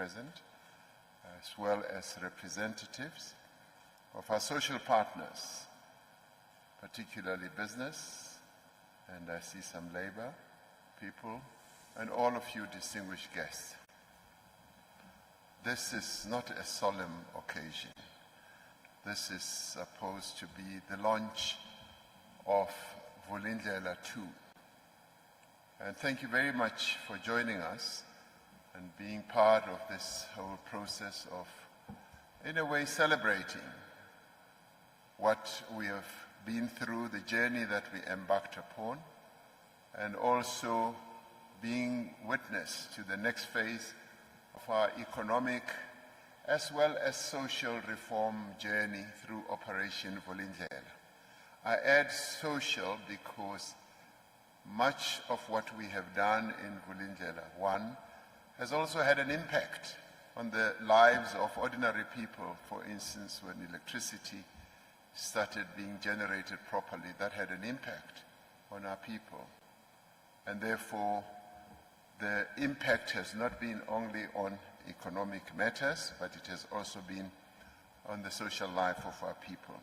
present, as well as representatives of our social partners, particularly business, and I see some labor people, and all of you distinguished guests. This is not a solemn occasion. This is supposed to be the launch of Vulindlela 2. And thank you very much for joining us and being part of this whole process of, in a way, celebrating what we have been through, the journey that we embarked upon, and also being witness to the next phase of our economic as well as social reform journey through Operation Vulindlela. I add social because much of what we have done in Vulindlela 1 has also had an impact on the lives of ordinary people. For instance, when electricity started being generated properly, that had an impact on our people. And therefore, the impact has not been only on economic matters, but it has also been on the social life of our people.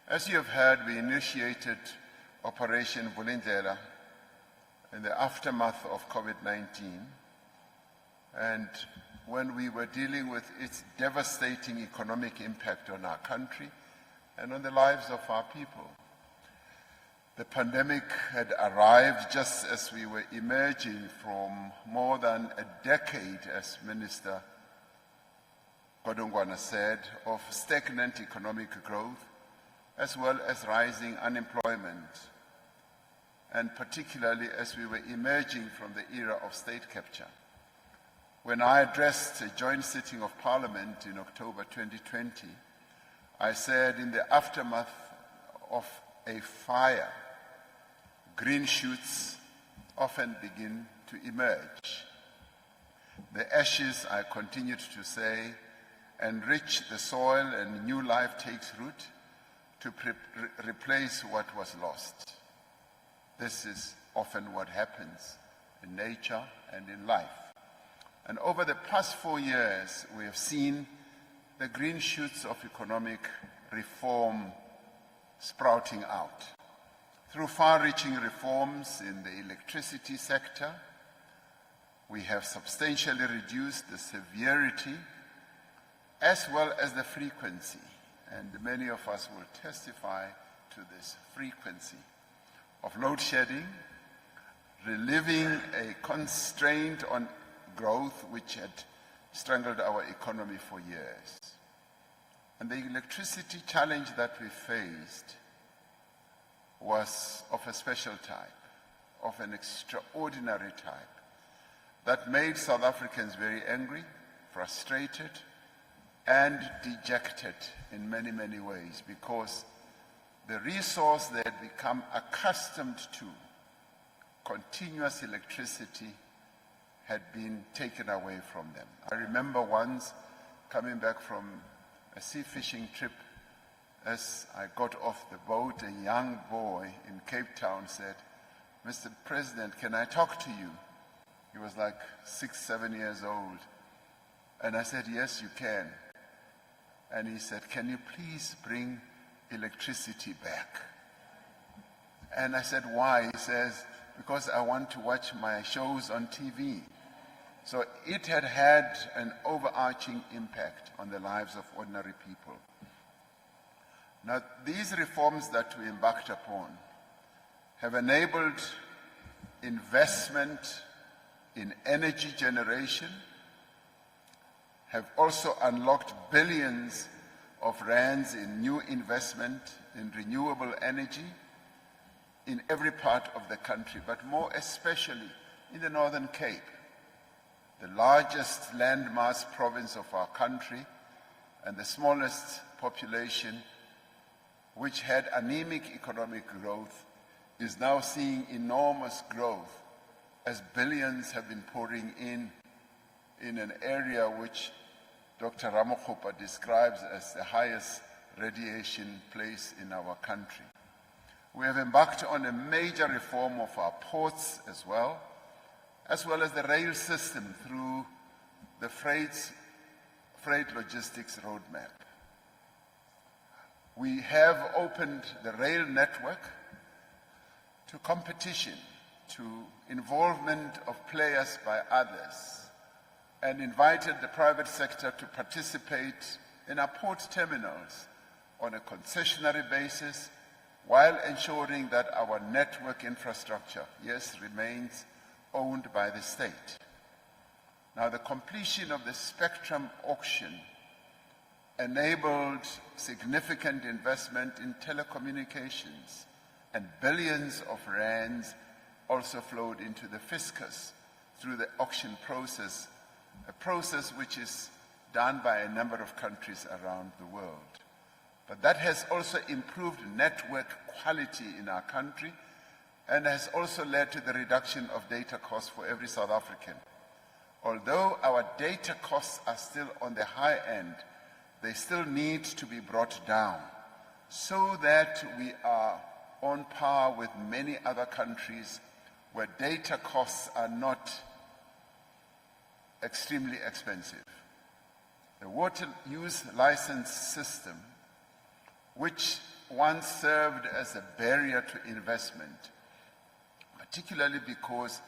As you have heard, we initiated Operation Vulindlela in the aftermath of COVID-19, and when we were dealing with its devastating economic impact on our country and on the lives of our people. The pandemic had arrived just as we were emerging from more than a decade, as Minister Godongwana said, of stagnant economic growth, as well as rising unemployment, and particularly as we were emerging from the era of state capture. When I addressed a joint sitting of Parliament in October 2020, I said, in the aftermath of a fire, green shoots often begin to emerge. The ashes, I continued to say, enrich the soil and new life takes root to replace what was lost. This is often what happens in nature and in life. And over the past 4 years, we have seen the green shoots of economic reform sprouting out. Through far-reaching reforms in the electricity sector, we have substantially reduced the severity as well as the frequency, and many of us will testify to this frequency of load shedding, relieving a constraint on growth which had strangled our economy for years. And the electricity challenge that we faced was of a special type, of an extraordinary type, that made South Africans very angry, frustrated, and dejected in many, many ways, because the resource they had become accustomed to, continuous electricity, had been taken away from them. I remember once coming back from a sea fishing trip. As I got off the boat, a young boy in Cape Town said, "Mr. President, can I talk to you?" He was like 6, 7 years old. And I said, "Yes, you can." And he said, "Can you please bring electricity back?" And I said, "Why?" He says, "Because I want to watch my shows on TV." So it had had an overarching impact on the lives of ordinary people. Now, these reforms that we embarked upon have enabled investment in energy generation, have also unlocked billions of rands in new investment in renewable energy in every part of the country, but more especially in the Northern Cape, the largest landmass province of our country and the smallest population, which had anemic economic growth, is now seeing enormous growth as billions have been pouring in an area which Dr. Ramaphosa describes as the highest radiation place in our country. We have embarked on a major reform of our ports as well as the rail system through the freight logistics roadmap. We have opened the rail network to competition, to involvement of players by others, and invited the private sector to participate in our port terminals on a concessionary basis, while ensuring that our network infrastructure, yes, remains owned by the state. Now, the completion of the spectrum auction enabled significant investment in telecommunications, and billions of rands also flowed into the fiscus through the auction process, a process which is done by a number of countries around the world. But that has also improved network quality in our country and has also led to the reduction of data costs for every South African. Although our data costs are still on the high end, they still need to be brought down so that we are on par with many other countries where data costs are not extremely expensive. The water use license system, which once served as a barrier to investment, particularly because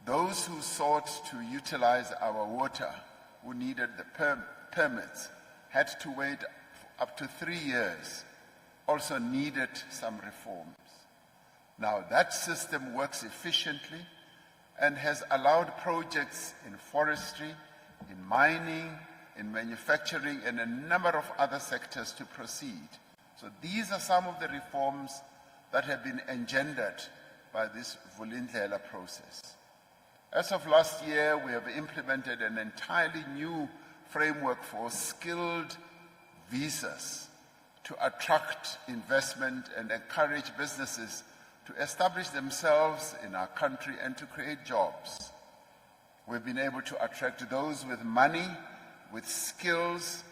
those who sought to utilize our water, who needed the permits, had to wait up to 3 years, also needed some reforms. Now that system works efficiently and has allowed projects in forestry, in mining, in manufacturing, and a number of other sectors to proceed. So these are some of the reforms that have been engendered by this Vulindlela process. As of last year, we have implemented an entirely new framework for skilled visas to attract investment and encourage businesses to establish themselves in our country and to create jobs. We've been able to attract those with money, with skills,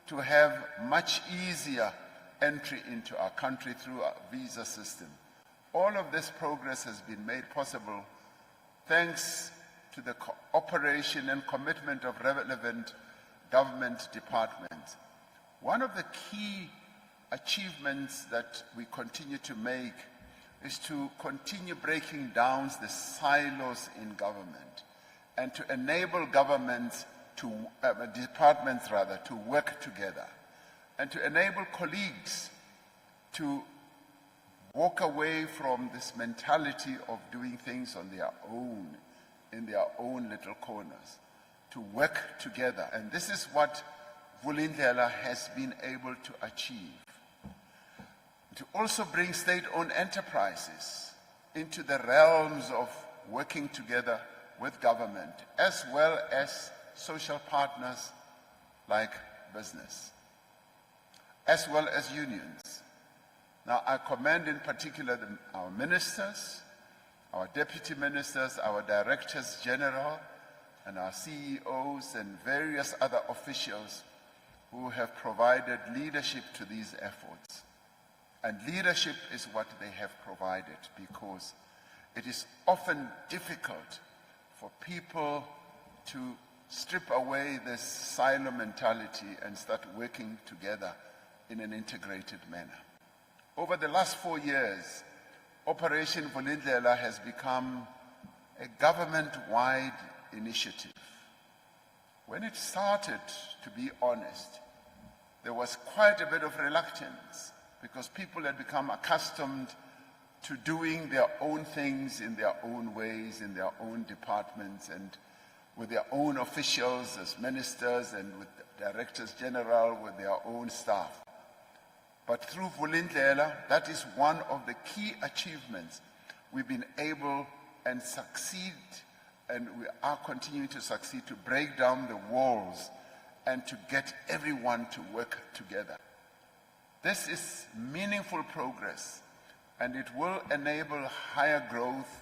to have much easier entry into our country through our visa system. All of this progress has been made possible thanks to the cooperation and commitment of relevant government departments. One of the key achievements that we continue to make is to continue breaking down the silos in government and to enable governments to, departments to work together and to enable colleagues to walk away from this mentality of doing things on their own, in their own little corners, to work together. And this is what Vulindlela has been able to achieve. To also bring state-owned enterprises into the realms of working together with government, as well as social partners like business, as well as unions. Now, I commend in particular our ministers, our deputy ministers, our directors general, and our CEOs and various other officials who have provided leadership to these efforts. And leadership is what they have provided, because it is often difficult for people to strip away this silo mentality and start working together in an integrated manner. Over the last 4 years, Operation Vulindlela has become a government-wide initiative. When it started, to be honest, there was quite a bit of reluctance because people had become accustomed to doing their own things in their own ways, in their own departments, and with their own officials as ministers and with directors general with their own staff. But through Vulindlela, that is one of the key achievements. We've been able and succeed, and we are continuing to succeed, to break down the walls and to get everyone to work together. This is meaningful progress, and it will enable higher growth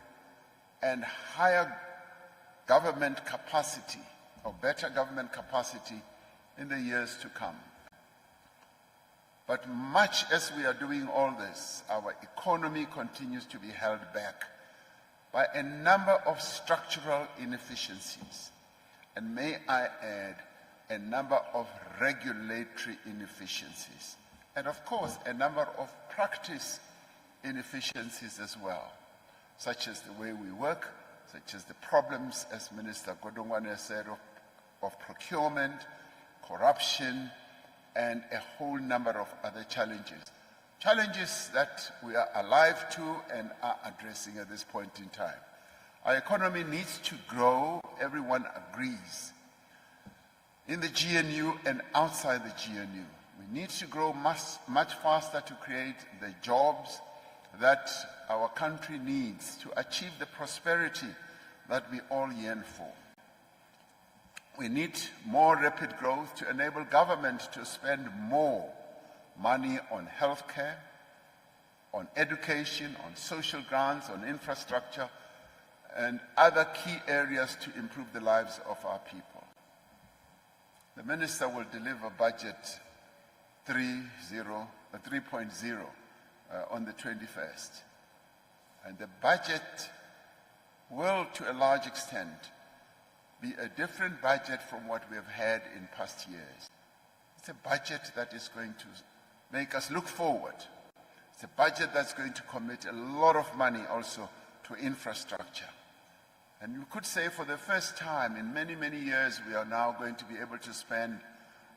and higher government capacity, or better government capacity, in the years to come. But much as we are doing all this, our economy continues to be held back by a number of structural inefficiencies. and may I add, a number of regulatory inefficiencies, and of course, a number of practice inefficiencies as well, such as the way we work, such as the problems, as Minister Godongwana said, of procurement, corruption, and a whole number of other challenges. Challenges that we are alive to and are addressing at this point in time. Our economy needs to grow, everyone agrees, in the GNU and outside the GNU. We need to grow much faster to create the jobs that our country needs to achieve the prosperity that we all yearn for. We need more rapid growth to enable government to spend more money on healthcare, on education, on social grants, on infrastructure, and other key areas to improve the lives of our people. The Minister will deliver Budget 3.0 on the 21st. And the budget will, to a large extent, be a different budget from what we have had in past years. It's a budget that is going to make us look forward. It's a budget that's going to commit a lot of money also to infrastructure. And you could say for the first time in many, many years, we are now going to be able to spend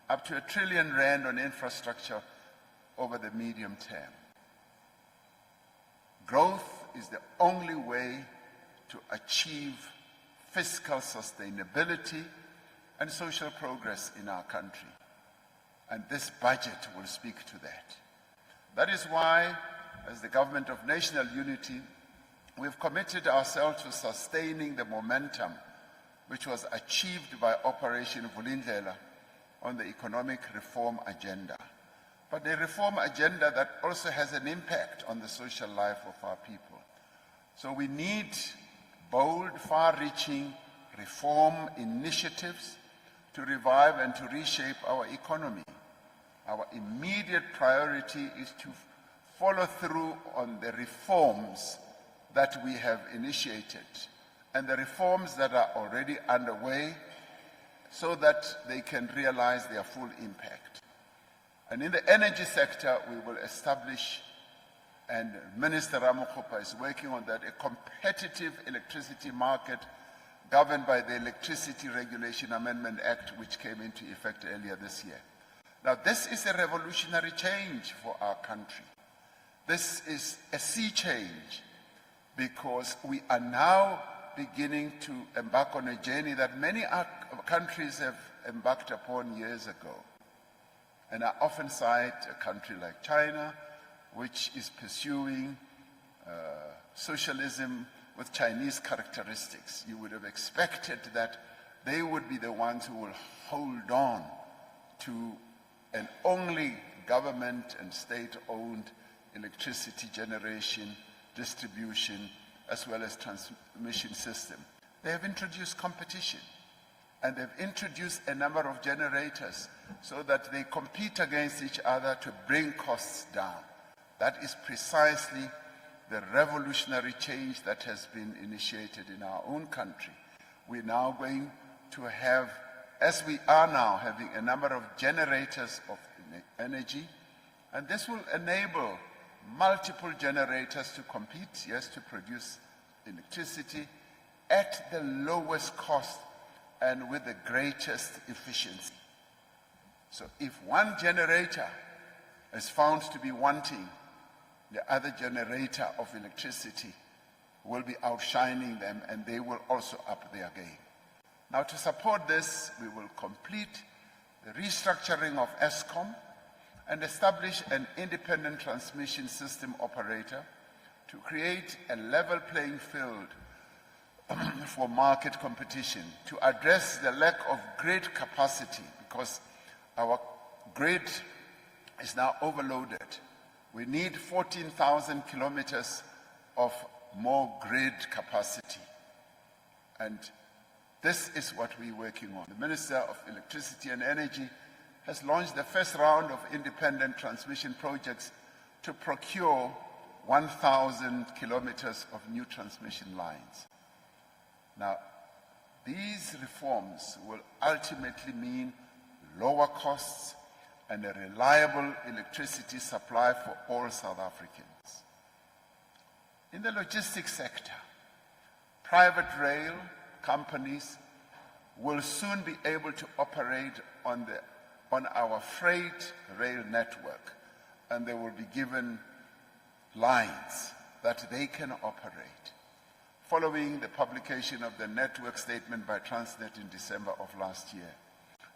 up to R1 trillion on infrastructure over the medium term. Growth is the only way to achieve fiscal sustainability and social progress in our country. And this budget will speak to that. That is why, as the Government of National Unity, we've committed ourselves to sustaining the momentum which was achieved by Operation Vulindlela on the economic reform agenda. But a reform agenda that also has an impact on the social life of our people. So we need bold, far-reaching reform initiatives to revive and to reshape our economy. Our immediate priority is to follow through on the reforms that we have initiated and the reforms that are already underway so that they can realize their full impact. And in the energy sector, we will establish, and Minister Ramaphosa is working on that, a competitive electricity market governed by the Electricity Regulation Amendment Act, which came into effect earlier this year. Now, this is a revolutionary change for our country. This is a sea change because we are now beginning to embark on a journey that many countries have embarked upon years ago. And I often cite a country like China, which is pursuing socialism with Chinese characteristics. You would have expected that they would be the ones who will hold on to an only government and state-owned electricity generation, distribution, as well as transmission system. They have introduced competition, and they've introduced a number of generators so that they compete against each other to bring costs down. That is precisely the revolutionary change that has been initiated in our own country. We're now going to have, as we are now, having a number of generators of energy, and this will enable multiple generators to compete, yes, to produce electricity at the lowest cost and with the greatest efficiency. So if one generator is found to be wanting, the other generator of electricity will be outshining them, and they will also up their game. Now, to support this, we will complete the restructuring of Eskom and establish an independent transmission system operator to create a level playing field for market competition, to address the lack of grid capacity, because our grid is now overloaded. We need 14,000 kilometers of more grid capacity. And this is what we're working on. The Minister of Electricity and Energy has launched the first round of independent transmission projects to procure 1,000 kilometers of new transmission lines. Now, These reforms will ultimately mean lower costs and a reliable electricity supply for all South Africans. In the logistics sector, private rail companies will soon be able to operate on our freight rail network, and they will be given lines that they can operate, following the publication of the network statement by Transnet in December of last year.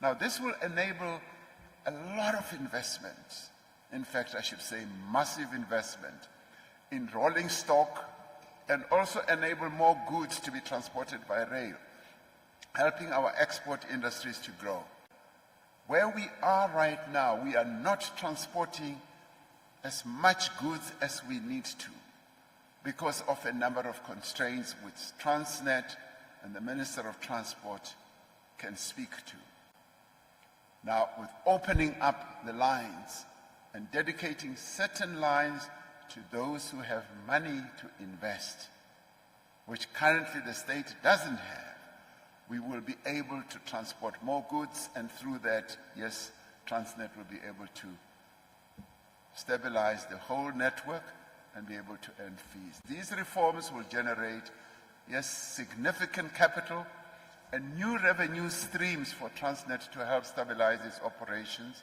Now, this will enable a lot of investment, in fact, I should say massive investment, in rolling stock, and also enable more goods to be transported by rail, helping our export industries to grow. Where we are right now, we are not transporting as much goods as we need to because of a number of constraints which Transnet and the Minister of Transport can speak to. Now, with opening up the lines and dedicating certain lines to those who have money to invest, which currently the state doesn't have, we will be able to transport more goods, and through that, yes, Transnet will be able to stabilize the whole network and be able to earn fees. These reforms will generate, yes, significant capital and new revenue streams for Transnet to help stabilize its operations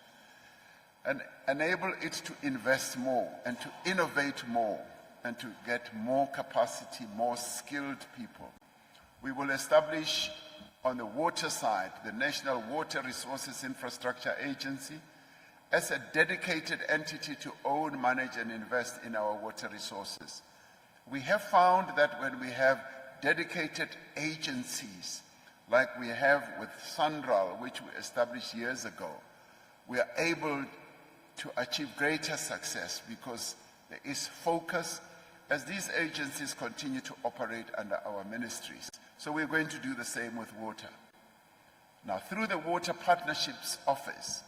and enable it to invest more and to innovate more and to get more capacity, more skilled people. We will establish on the water side the National Water Resources Infrastructure Agency as a dedicated entity to own, manage, and invest in our water resources. We have found that when we have dedicated agencies, like we have with Sandral, which we established years ago, we are able to achieve greater success because there is focus as these agencies continue to operate under our ministries. So we're going to do the same with water. Now, through the Water Partnerships Office,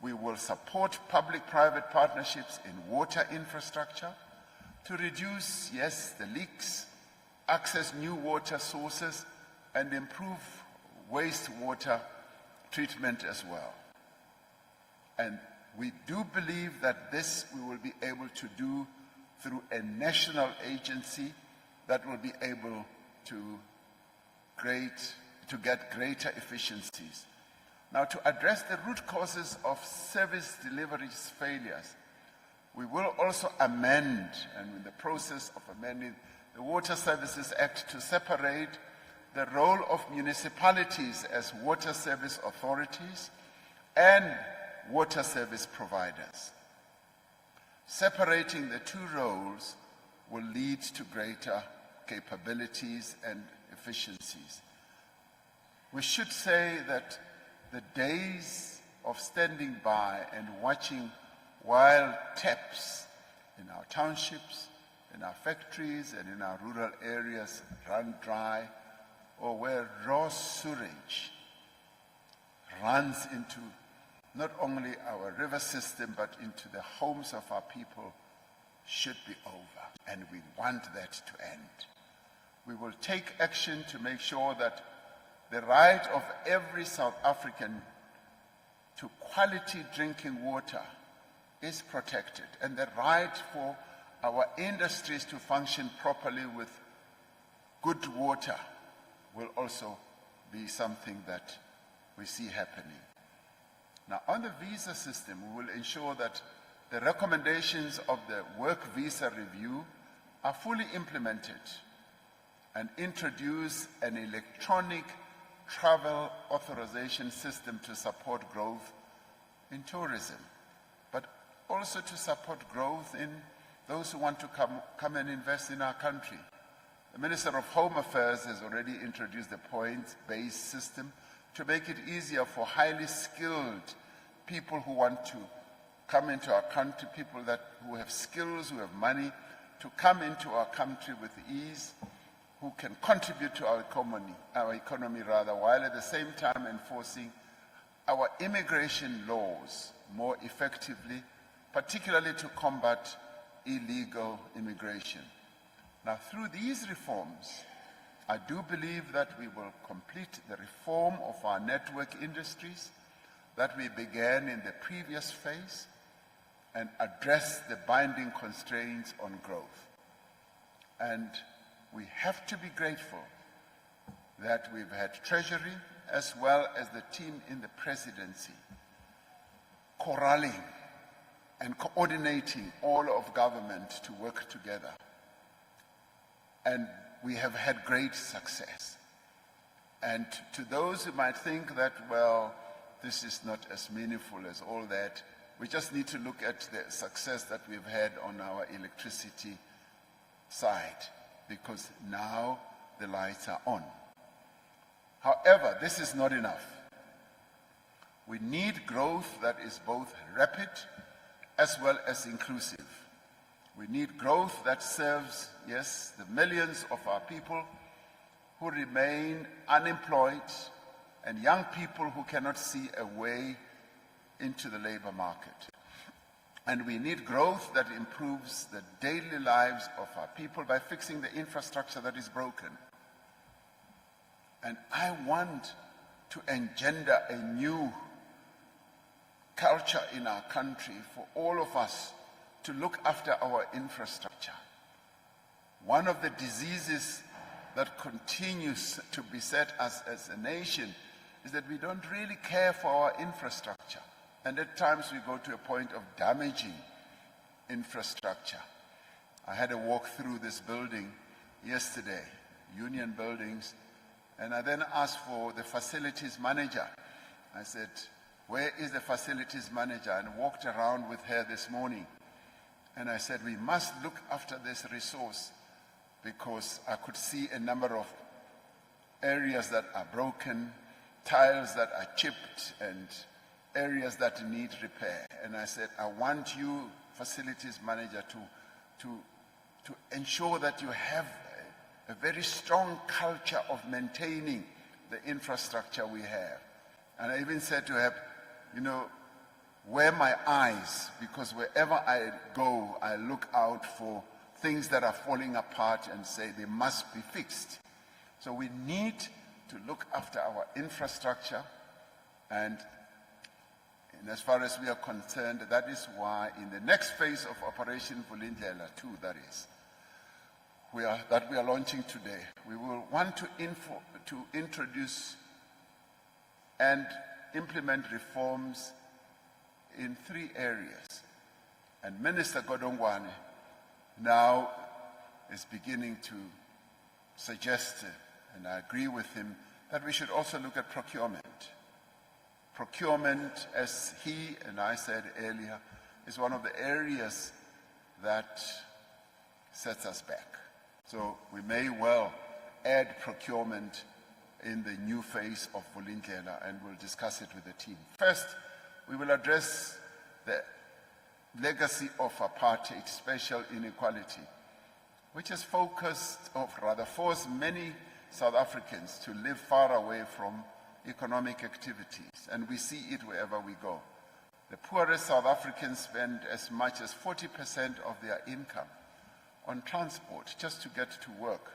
we will support public-private partnerships in water infrastructure to reduce, yes, the leaks, access new water sources, and improve wastewater treatment as well. And we do believe that this we will be able to do through a national agency that will be able to get greater efficiencies. Now, to address the root causes of service delivery failures, we will also amend, and in the process of amending the Water Services Act, to separate the role of municipalities as water service authorities and water service providers. Separating the two roles will lead to greater capabilities and efficiencies. We should say that the days of standing by and watching while taps in our townships, in our factories, and in our rural areas run dry, or where raw sewage runs into not only our river system but into the homes of our people, should be over, and we want that to end. We will take action to make sure that the right of every South African to quality drinking water is protected, and the right for our industries to function properly with good water will also be something that we see happening. Now, on the visa system, we will ensure that the recommendations of the work visa review are fully implemented and introduce an electronic travel authorization system to support growth in tourism, but also to support growth in those who want to come and invest in our country. The Minister of Home Affairs has already introduced a points-based system to make it easier for highly skilled people who want to come into our country, people who have skills, who have money, to come into our country with ease, who can contribute to our economy, while at the same time enforcing our immigration laws more effectively, particularly to combat illegal immigration. Now, through these reforms, I do believe that we will complete the reform of our network industries that we began in the previous phase and address the binding constraints on growth. And we have to be grateful that we've had Treasury as well as the team in the presidency corralling and coordinating all of government to work together. And we have had great success. And to those who might think that, well, this is not as meaningful as all that, we just need to look at the success that we've had on our electricity side, because now the lights are on. However, this is not enough. We need growth that is both rapid as well as inclusive. We need growth that serves, yes, the millions of our people who remain unemployed and young people who cannot see a way into the labor market. And we need growth that improves the daily lives of our people by fixing the infrastructure that is broken. And I want to engender a new culture in our country for all of us to look after our infrastructure. One of the diseases that continues to beset us as a nation is that we don't really care for our infrastructure. And at times we go to a point of damaging infrastructure. I had a walk through this building yesterday, Union Buildings, and I then asked for the facilities manager. I said, where is the facilities manager? And walked around with her this morning. And I said, we must look after this resource, because I could see a number of areas that are broken, tiles that are chipped, and areas that need repair. And I said, I want you, facilities manager, to ensure that you have a very strong culture of maintaining the infrastructure we have. And I even said to her, you know, wear my eyes, because wherever I go, I look out for things that are falling apart and say they must be fixed. So we need to look after our infrastructure, and as far as we are concerned, that is why in the next phase of Operation Vulindlela 2, that we are launching today, we will want to introduce and implement reforms in 3 areas. And Minister Godongwane now is beginning to suggest, and I agree with him, that we should also look at procurement. Procurement, as he and I said earlier, is one of the areas that sets us back. So we may well add procurement in the new phase of Vulindlela, and we'll discuss it with the team. First, we will address the legacy of apartheid, spatial inequality, which has focused, or rather forced many South Africans to live far away from economic activities, and we see it wherever we go. The poorest South Africans spend as much as 40% of their income on transport just to get to work,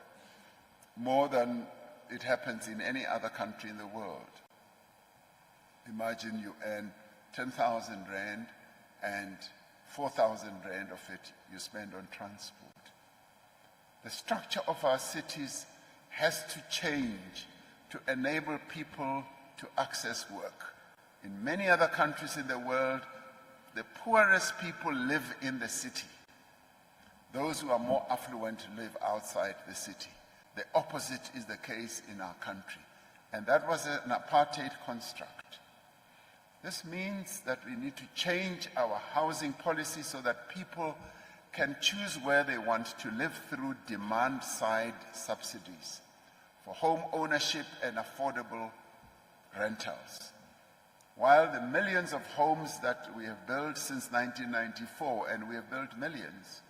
more than it happens in any other country in the world. Imagine you earn 10,000 rand and 4,000 rand of it you spend on transport. The structure of our cities has to change to enable people to access work. In many other countries in the world, the poorest people live in the city. Those who are more affluent live outside the city. The opposite is the case in our country. And that was an apartheid construct. This means that we need to change our housing policy so that people can choose where they want to live through demand-side subsidies for home ownership and affordable rentals. While the millions of homes that we have built since 1994, and we have built millions,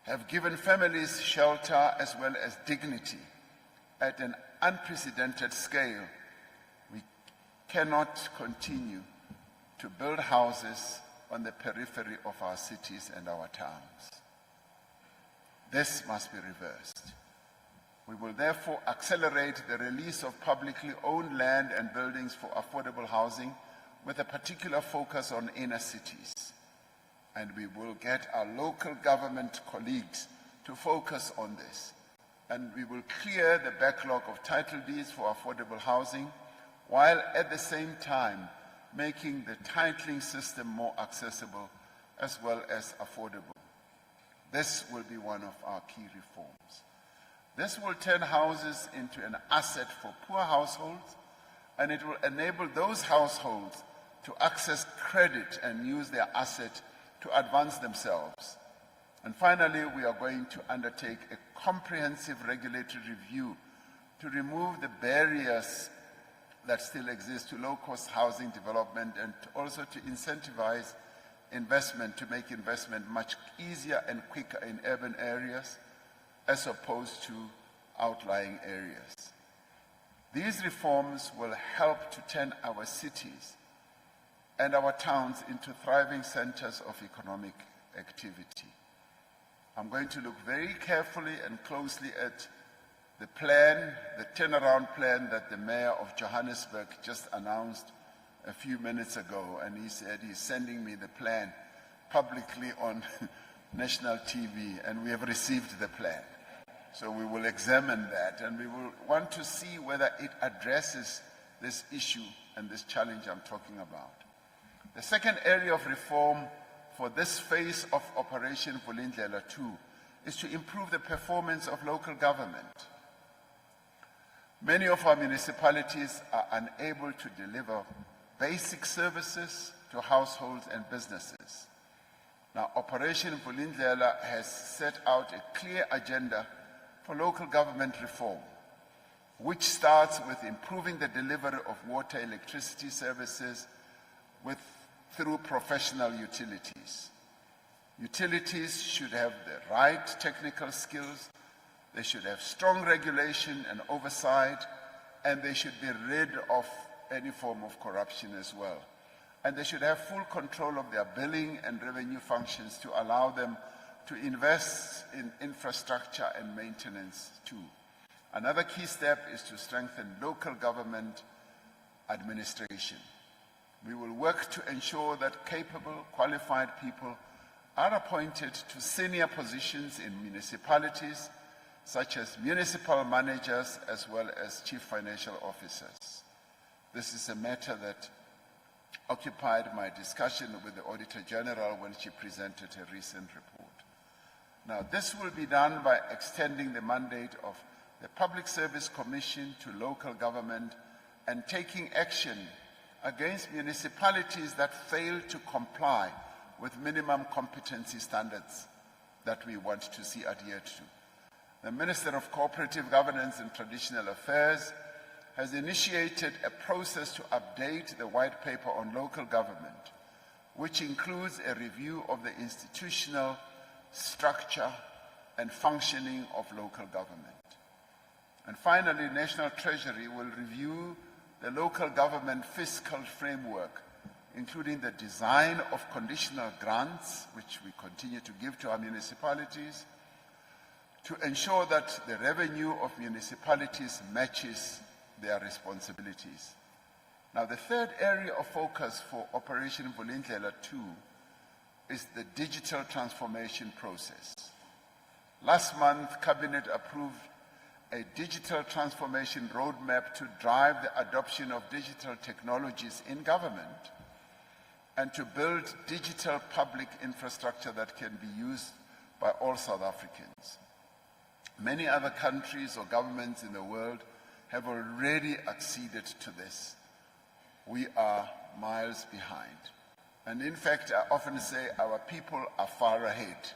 have given families shelter as well as dignity at an unprecedented scale, we cannot continue to build houses on the periphery of our cities and our towns. This must be reversed. We will therefore accelerate the release of publicly owned land and buildings for affordable housing with a particular focus on inner cities. And we will get our local government colleagues to focus on this. And we will clear the backlog of title deeds for affordable housing, while at the same time making the titling system more accessible as well as affordable. This will be one of our key reforms. This will turn houses into an asset for poor households, and it will enable those households to access credit and use their asset to advance themselves. And finally, we are going to undertake a comprehensive regulatory review to remove the barriers that still exist to low-cost housing development, and also to incentivize investment, to make investment much easier and quicker in urban areas as opposed to outlying areas. These reforms will help to turn our cities and our towns into thriving centers of economic activity. I'm going to look very carefully and closely at the plan, the turnaround plan that the Mayor of Johannesburg just announced a few minutes ago, and he said he's sending me the plan publicly on national TV, and we have received the plan. So we will examine that, and we will want to see whether it addresses this issue and this challenge I'm talking about. The second area of reform for this phase of Operation Vulindlela 2 is to improve the performance of local government. Many of our municipalities are unable to deliver basic services to households and businesses. Now, Operation Vulindlela has set out a clear agenda for local government reform, which starts with improving the delivery of water, electricity services through professional utilities. Utilities should have the right technical skills, they should have strong regulation and oversight, and they should be rid of any form of corruption as well. And they should have full control of their billing and revenue functions to allow them to invest in infrastructure and maintenance too. Another key step is to strengthen local government administration. We will work to ensure that capable, qualified people are appointed to senior positions in municipalities, such as municipal managers as well as chief financial officers. This is a matter that occupied my discussion with the Auditor General when she presented her recent report. Now, this will be done by extending the mandate of the Public Service Commission to local government and taking action against municipalities that fail to comply with minimum competency standards that we want to see adhered to. The Minister of Cooperative Governance and Traditional Affairs has initiated a process to update the white paper on local government, which includes a review of the institutional structure and functioning of local government. And finally, National Treasury will review the local government fiscal framework, including the design of conditional grants, which we continue to give to our municipalities, to ensure that the revenue of municipalities matches their responsibilities. Now, the third area of focus for Operation Vulindlela 2 is the digital transformation process. Last month, Cabinet approved a digital transformation roadmap to drive the adoption of digital technologies in government and to build digital public infrastructure that can be used by all South Africans. Many other countries or governments in the world have already acceded to this. We are miles behind. And in fact, I often say our people are far ahead.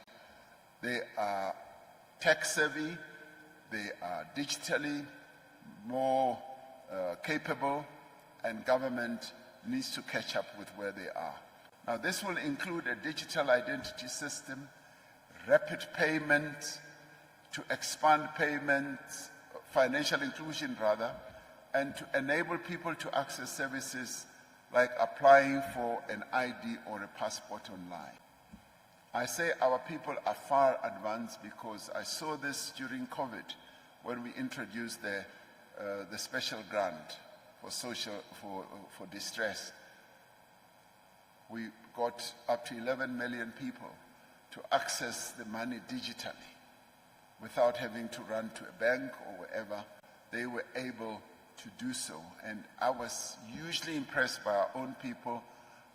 They are tech savvy, they are digitally more capable, and government needs to catch up with where they are. Now, this will include a digital identity system, rapid payment, to expand payments, financial inclusion rather, and to enable people to access services like applying for an ID or a passport online. I say our people are far advanced because I saw this during COVID when we introduced the special grant for distress. We got up to 11 million people to access the money digitally without having to run to a bank or wherever. They were able to do so. And I was hugely impressed by our own people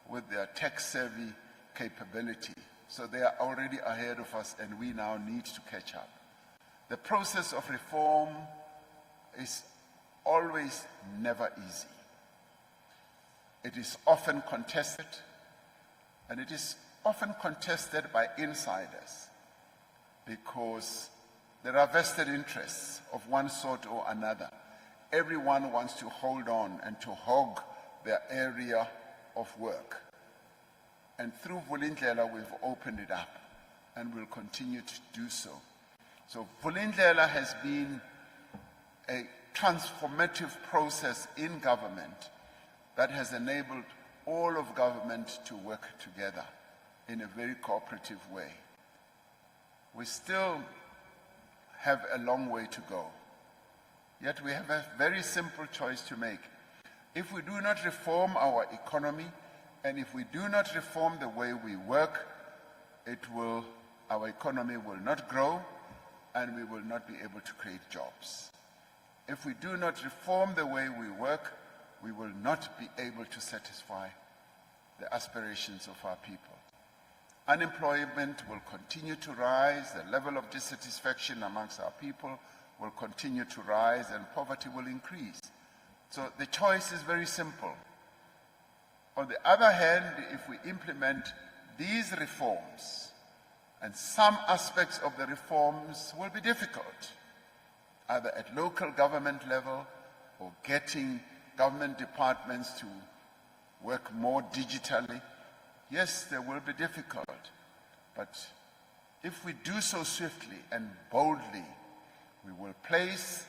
with their tech-savvy capability. So they are already ahead of us, and we now need to catch up. The process of reform is always never easy. It is often contested, and it is often contested by insiders because there are vested interests of one sort or another. Everyone wants to hold on and to hog their area of work. And through Vulindlela, we've opened it up, and will continue to do so. So Vulindlela has been a transformative process in government that has enabled all of government to work together in a very cooperative way. We still have a long way to go. Yet we have a very simple choice to make. If we do not reform our economy, and if we do not reform the way we work, our economy will not grow, and we will not be able to create jobs. If we do not reform the way we work, we will not be able to satisfy the aspirations of our people. Unemployment will continue to rise, the level of dissatisfaction amongst our people will continue to rise, and poverty will increase. So the choice is very simple. On the other hand, if we implement these reforms, and some aspects of the reforms will be difficult, either at local government level or getting government departments to work more digitally. Yes, they will be difficult, but if we do so swiftly and boldly, we will place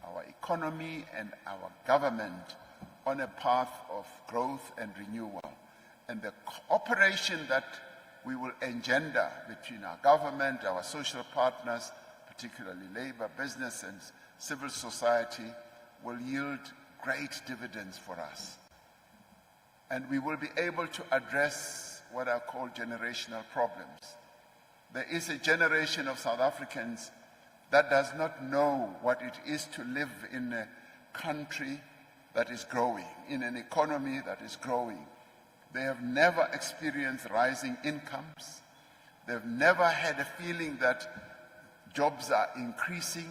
our economy and our government on a path of growth and renewal. And the cooperation that we will engender between our government, our social partners, particularly labor, business, and civil society, will yield great dividends for us. And we will be able to address what are called generational problems. There is a generation of South Africans that does not know what it is to live in a country that is growing, in an economy that is growing. They have never experienced rising incomes. They've never had a feeling that jobs are increasing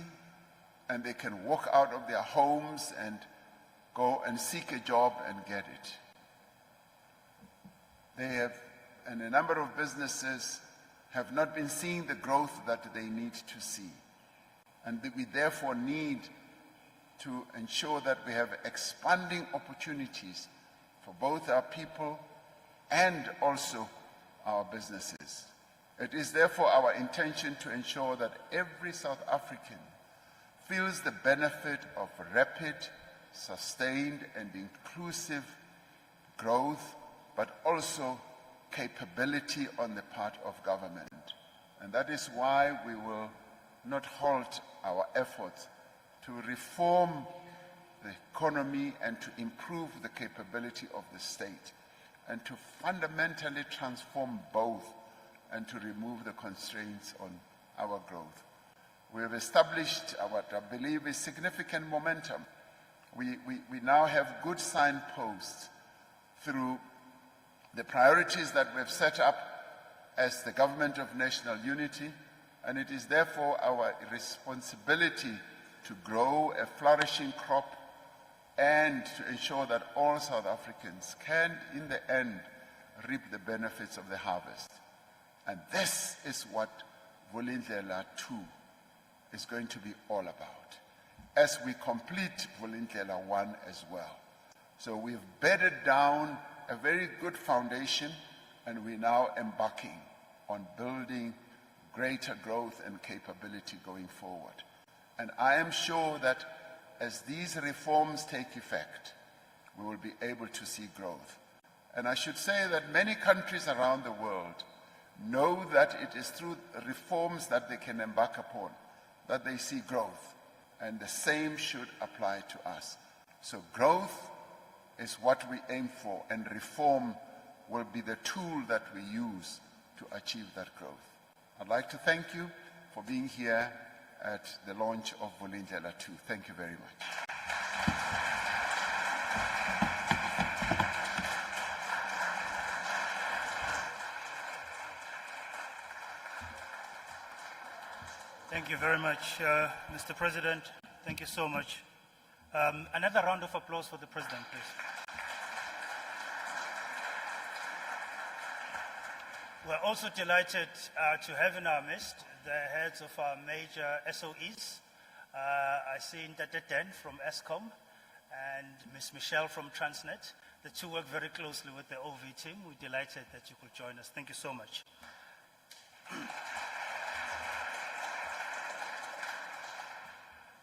and they can walk out of their homes and go and seek a job and get it. They have, and a number of businesses have not been seeing the growth that they need to see. And we therefore need to ensure that we have expanding opportunities for both our people and also our businesses. It is therefore our intention to ensure that every South African feels the benefit of rapid, sustained, and inclusive growth, but also capability on the part of government. And that is why we will not halt our efforts to reform the economy and to improve the capability of the state, and to fundamentally transform both and to remove the constraints on our growth. We have established what I believe is significant momentum. We now have good signposts through the priorities that we've set up as the Government of National Unity, and it is therefore our responsibility to grow a flourishing crop and to ensure that all South Africans can, in the end, reap the benefits of the harvest. And this is what Vulindlela 2 is going to be all about, as we complete Vulindlela 1 as well. So we've bedded down a very good foundation, and we're now embarking on building greater growth and capability going forward. And I am sure that as these reforms take effect, we will be able to see growth. And I should say that many countries around the world know that it is through reforms that they can embark upon that they see growth. and the same should apply to us. So growth is what we aim for, and reform will be the tool that we use to achieve that growth. I'd like to thank you for being here at the launch of Vulindlela 2. Thank you very much. Thank you very much, Mr. President. Thank you so much. Another round of applause for the President, please. We're also delighted to have in our midst the heads of our major SOEs. I see Ntate Den from ESCOM and Ms. Michelle from Transnet. The two work very closely with the OV team. We're delighted that you could join us. Thank you so much.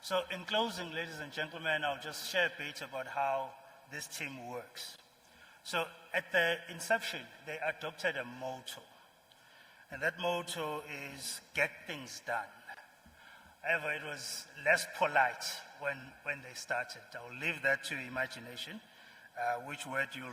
So in closing, ladies and gentlemen, I'll just share a bit about how this team works. So at the inception, they adopted a motto. And that motto is, get things done. However, it was less polite when they started. I'll leave that to imagination, which word you'll